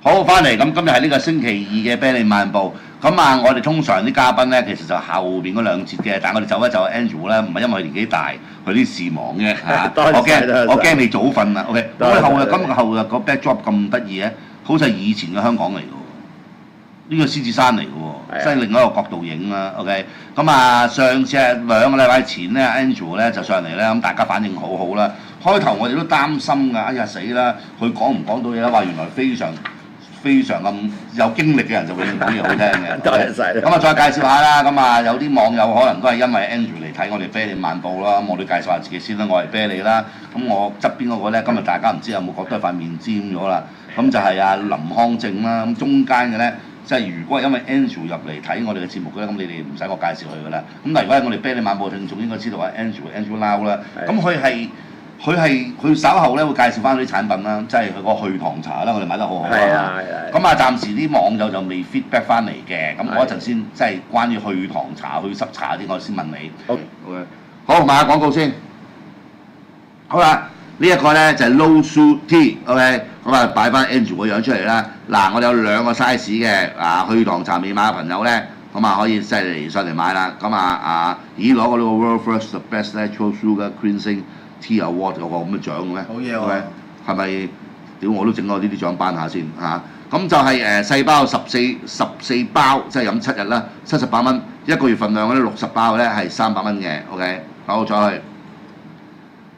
好，翻嚟咁，今日係呢個星期二嘅啤梨漫步。咁啊，我哋通常啲嘉賓咧，其實就後邊嗰兩節嘅，但係我哋走一走 Andrew 咧，唔係因為佢年紀大，佢啲事忙嘅嚇。多謝我驚你早瞓啦。OK，多謝咁後日今日後日個 backdrop 咁得意嘅，好似係以前嘅香港嚟嘅喎。呢個獅子山嚟嘅喎，即係另一個角度影啦。OK，咁啊，上次係2個禮拜前咧，Andrew 咧就上嚟咧，咁大家反應好好啦。開頭我哋都擔心㗎，哎呀死啦！佢講唔講到嘢啦？話原來非常咁有經歷嘅人就會講嘢好聽嘅。多謝晒。咁啊，再介紹下啦。咁啊，有啲網友可能都係因為 Andrew 嚟睇我哋啤梨漫步啦。咁我哋介紹下自己先啦。我係啤梨啦。咁我側邊嗰個咧，今日大家唔知有冇覺得塊面尖咗啦？咁就係阿林康正啦。咁中間嘅咧，即係如果係因為 Andrew 入嚟睇我哋嘅節目咧，咁你哋唔使我介紹佢噶啦。咁但係如果係我哋啤梨漫步嘅聽眾應該知道啊，Andrew Lau 啦。咁佢稍後咧會介紹翻啲產品啦，即係佢個去糖茶啦，我哋買得好好啊。咁啊，暫時啲網友就未 feedback 翻嚟嘅，咁我一陣先即係關於去糖茶、去濕茶啲，我先問你。好，買下廣告先。好啦，呢一個咧就係 Low Su Tea，OK， 咁啊擺翻 Andrew 個樣出嚟啦。嗱，我哋有2個 size 嘅，去糖茶未買嘅朋友咧，咁啊可以即係上嚟買啦。咁攞個呢個 World First The Best Natural Sugar Cleansing Tea Award 有個咁嘅獎嘅咩？好嘢喎！係咪？屌我都整過呢啲獎頒下先嚇。咁就係細包14包，即係飲7日啦，78蚊。1個月份量嗰啲60包咧係300蚊嘅。OK， 好再去。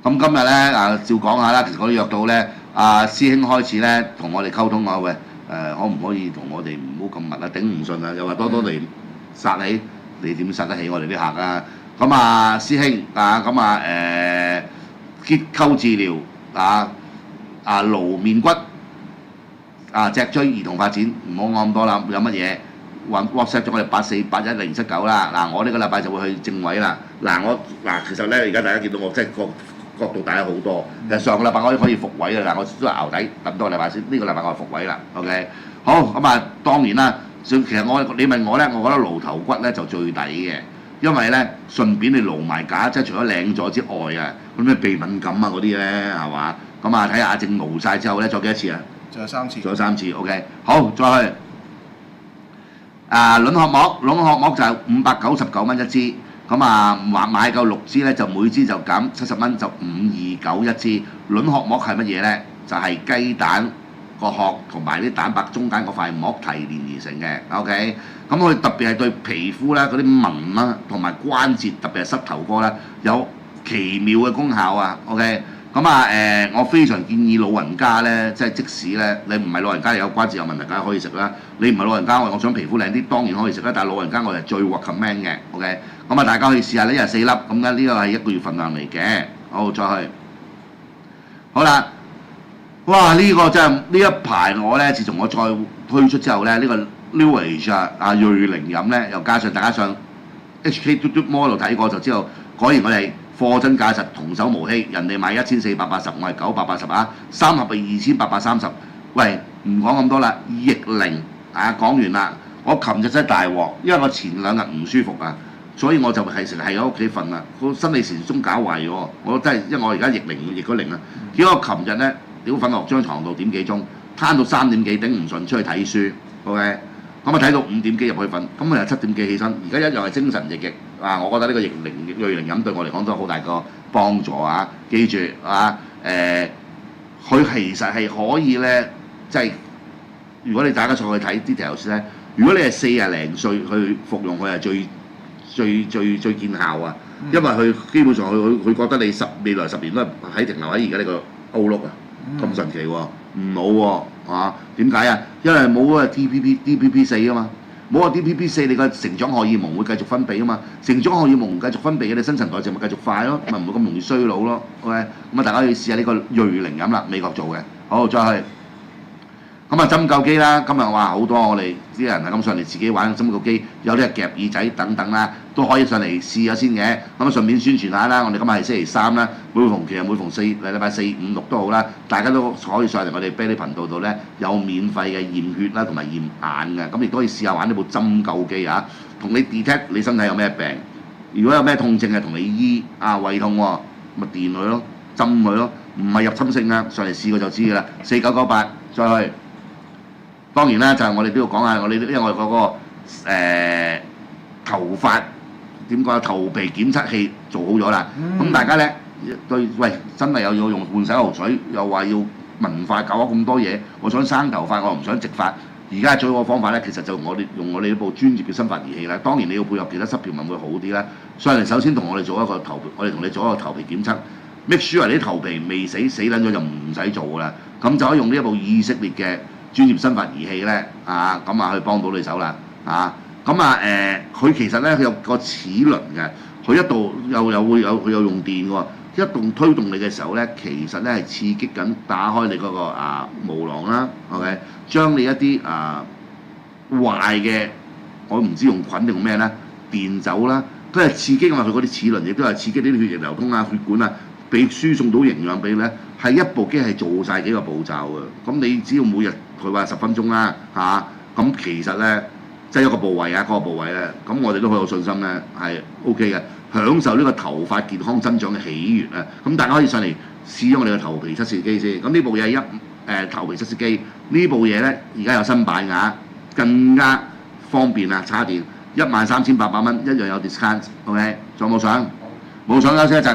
咁今日咧照講下啦，其實我都約到咧，師兄開始咧同我哋溝通下，喂可唔可以同我哋唔好咁密啊？頂唔順啊！又話多嚟殺你，你點殺得起我哋啲客啊？咁師兄結構治療顱面骨脊椎兒童發展，唔好講咁多啦。有乜嘢WhatsApp 咗我哋84811079啦。我呢個禮拜就會去正位啦。其實咧而家大家見到我即係個角度大咗好多。其實上個禮拜我可以復位啦。我都係牛底等多個禮拜先。呢個禮拜我復位啦。OK， 好咁當然啦。其實你問我咧，我覺得顱頭骨咧就最抵嘅。因為咧，順便你露埋架，即係除咗領咗之外啊，咁咩鼻敏感嗰啲咧，係嘛？咁睇下阿正露晒之後咧，再幾多次啊？仲有3次。仲有3次 ，OK。好，再去。卵殼膜就599蚊一支，咁買夠6支咧，就每支就減70蚊，就529一支。卵殼膜係乜嘢咧？就係雞蛋個殼同埋啲蛋白中間嗰塊膜提煉而成嘅 ，OK。咁佢特別係對皮膚啦、嗰啲紋啦同埋關節，特別係膝頭哥啦，有奇妙嘅功效啊 ，OK。我非常建議老人家咧，即使咧你唔係老人家有關節有問題，梗係可以食啦。你唔係老人家，我想皮膚靚啲，當然可以食啦。但係老人家我係最 recommend 嘅 ，OK。大家可以試下，呢日4粒，咁咧呢個係1個月份量嚟嘅。好，再去。好啦。哇！呢個真係呢一排我咧，自從我再推出之後咧，呢個 New Age 瑞靈飲咧，又加上大家上 HK Dudu Mall 度睇過就知道，果然我哋貨真價實，童叟無欺。人哋賣1480，我係980啊，3盒係2830。喂，唔講咁多啦，逆齡講完啦。我琴日真係大鑊，因為我前2日唔舒服啊，所以我就係成日喺屋企瞓啦。個生理時鐘搞壞咗，我真係因為我而家逆咗齡啦。結果我琴日咧。屌瞓落張床度點幾鐘，攤到3點幾頂唔順，出去睇書 ，OK， 咁睇到5點幾入去瞓，咁又7點幾起身，而家一樣係精神奕奕我覺得呢個瑞靈飲對我嚟講都好大個幫助啊！記住佢其實係可以咧，即係如果你大家再去睇 details 咧，如果你係40零歲去服用，佢係最見效啊！因為佢基本上佢覺得你未來10年都係停留喺而家呢個 outlook 啊！咁神奇喎，唔老喎點解啊？因為冇啊 DPP4 啊嘛，冇啊 DPP4，你個成長荷爾蒙會繼續分泌啊嘛，成長荷爾蒙繼續分泌嘅，你新陳代謝咪繼續快咯，咪唔會咁容易衰老咯。OK， 大家可以試下呢個瑞靈飲啦，美國做嘅。好，再去。針灸機啦，今日話好多我哋啲人咁上嚟自己玩針灸機，有啲係夾耳仔等等啦，都可以上嚟試下先嘅。順便宣傳下啦，我哋今日係星期3啦，每逢禮拜4、5、6都好啦，大家都可以上嚟我哋啤梨頻道度咧，有免費嘅驗血啦同埋驗眼嘅，咁亦都可以試下玩呢部針灸機啊，同你 detect 你身體有咩病，如果有咩痛症係同你醫胃痛喎，咪電佢咯，針佢咯，唔係入侵性啊，上嚟試過就知㗎啦。4998再去。當然啦，就係、我哋都要講下因為我哋嗰、個、頭髮點講頭皮檢測器做好咗啦。咁、大家咧對喂真係又要用換洗頭水，又話要文化搞咗咁多嘢，我想生頭髮，我唔想直髮。而家最好嘅方法咧，其實就用我哋呢部專業嘅生髮儀器啦。當然你要配合其他濕條紋會好啲啦。所以首先同我哋做一個頭皮，我哋同你做一個頭皮檢測，make sure 你啲頭皮未死撚咗就唔使做噶啦。咁就可以用呢一部以色列嘅專業生髮儀器咧，去幫到你手啦，佢其實咧佢有個齒輪嘅，佢一度佢有用電喎。一動推動你嘅時候咧，其實咧係刺激緊打開你嗰、個毛囊啦，OK， 將你一啲壞嘅，我唔知用菌定用咩咧，電走啦，都係刺激嘛佢嗰啲齒輪，亦都係刺激啲血液流通啊、血管啊，俾輸送到營養俾你咧，係一部機係做晒幾個步驟嘅。咁你只要每日佢話10分鐘啦，咁其實咧即係一個部位嗰個部位咧，咁我哋都好有信心咧係 OK 嘅。享受呢個頭髮健康增長嘅喜悅啊！咁大家可以上嚟試咗我哋嘅頭皮測試機先。咁呢部嘢係頭皮測試機，呢部嘢咧而家有新版㗎，更加方便啊！插電，13,800蚊一樣有 discount。OK，仲有冇相？冇相休息一陣。